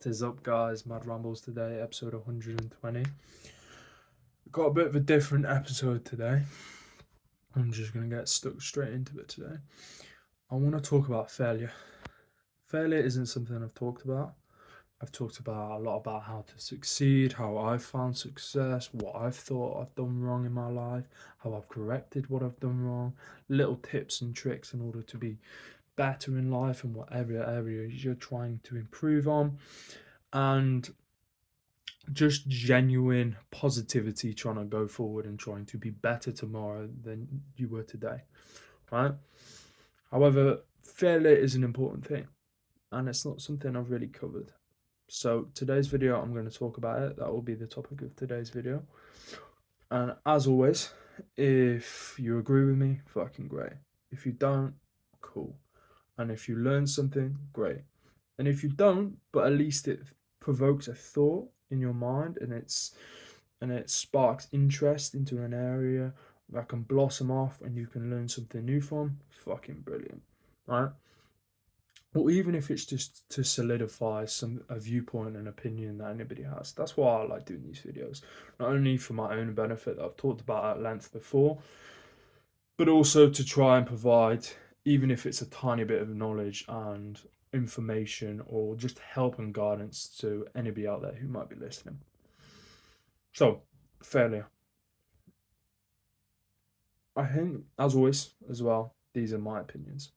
What is up, guys? Mad Rambles today, episode 120. Got a bit of a different episode today. I'm just going to get stuck straight into it today. I want to talk about failure. Failure isn't something I've talked about. I've talked about a lot about how to succeed, how I've found success, what I've thought I've done wrong in my life, how I've corrected what I've done wrong, little tips and tricks in order to be better in life and whatever area you're trying to improve on. And just genuine positivity, trying to go forward and trying to be better tomorrow than you were today, right? However, failure is an important thing, and it's not something I've really covered. So today's video, I'm going to talk about it. That will be the topic of today's video. And as always, if you agree with me, fucking great. If you don't, cool. And if you learn something, great. And if you don't, but at least it provokes a thought in your mind, and it sparks interest into an area that can blossom off and you can learn something new from, fucking brilliant, right? Or even if it's just to solidify a viewpoint and opinion that anybody has. That's why I like doing these videos, not only for my own benefit that I've talked about at length before, but also to try and provide, even if it's a tiny bit of knowledge and information or just help and guidance to anybody out there who might be listening. So, failure. I think, as always, as well, these are my opinions.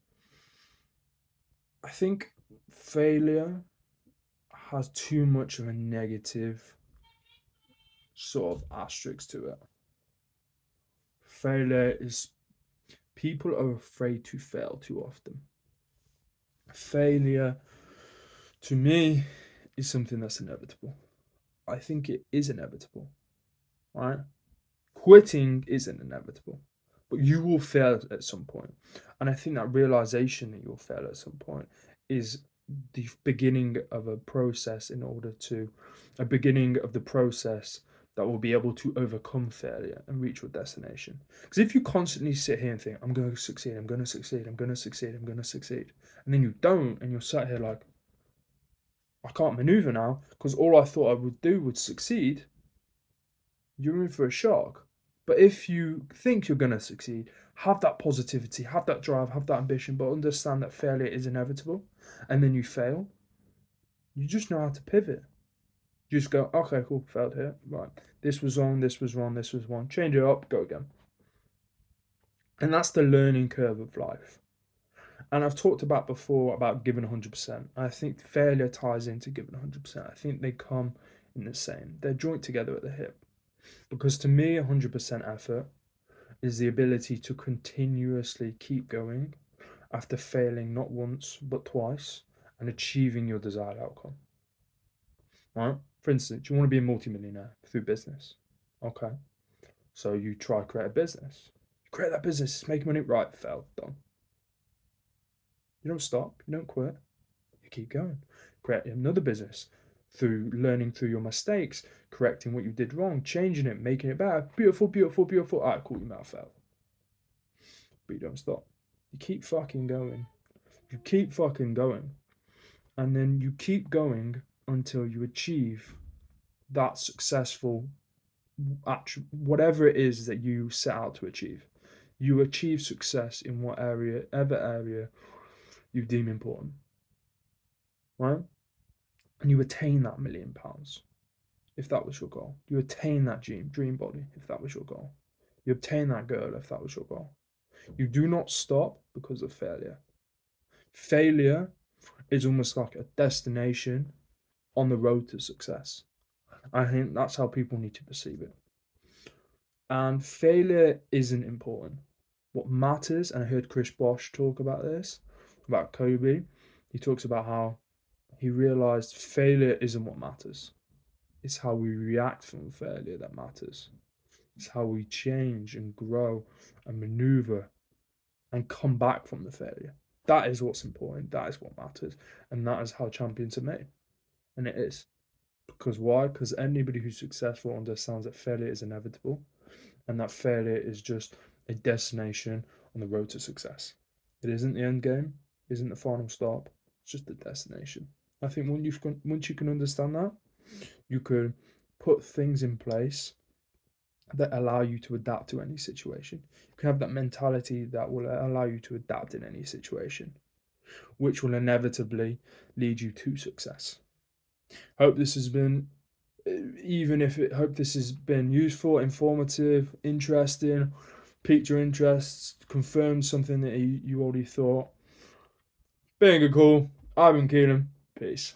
I think failure has too much of a negative sort of asterisk to it. Failure is, people are afraid to fail too often. Failure, to me, is something that's inevitable. I think it is inevitable, right? Quitting isn't inevitable, but you will fail at some point. And I think that realization that you'll fail at some point is the beginning of a process a beginning of the process that will be able to overcome failure and reach your destination. Because if you constantly sit here and think, I'm going to succeed, I'm going to succeed, I'm going to succeed, I'm going to succeed, and then you don't, and you're sat here like, I can't maneuver now because all I thought I would do would succeed, you're in for a shock. But if you think you're going to succeed, have that positivity, have that drive, have that ambition, but understand that failure is inevitable, and then you fail, you just know how to pivot. You just go, okay, cool, failed here. Right. This was wrong, this was wrong, this was wrong. Change it up, go again. And that's the learning curve of life. And I've talked about before about giving 100%. I think failure ties into giving 100%. I think they come in the same. They're joined together at the hip. Because to me, 100% effort is the ability to continuously keep going after failing not once but twice and achieving your desired outcome. Right? For instance, you want to be a multimillionaire through business. Okay. So you try to create a business. You create that business, it's making money, right, failed, done. You don't stop, you don't quit, you keep going. Create another business through learning through your mistakes, correcting what you did wrong, changing it, making it better. Beautiful, beautiful, beautiful. All right, cool, you might have failed. But you don't stop. You keep fucking going. You keep fucking going. And then you keep going until you achieve that successful, whatever it is that you set out to achieve. You achieve success in whatever area you deem important. Right? And you attain that £1,000,000 if that was your goal. You attain that dream body if that was your goal. You obtain that girl if that was your goal. You do not stop because of failure. Failure is almost like a destination on the road to success. I think that's how people need to perceive it. And failure isn't important. What matters, and I heard Chris Bosh talk about this, about Kobe. He talks about how he realized failure isn't what matters. It's how we react from failure that matters. It's how we change and grow and maneuver and come back from the failure. That is what's important. That is what matters. And that is how champions are made. And it is. Because why? Because anybody who's successful understands that failure is inevitable and that failure is just a destination on the road to success. It isn't the end game, isn't the final stop, it's just the destination. I think once you can understand that, you can put things in place that allow you to adapt to any situation. You can have that mentality that will allow you to adapt in any situation, which will inevitably lead you to success. Hope this has been, hope this has been useful, informative, interesting, piqued your interest, confirmed something that you already thought. Being a cool, I've been Keelan. Peace.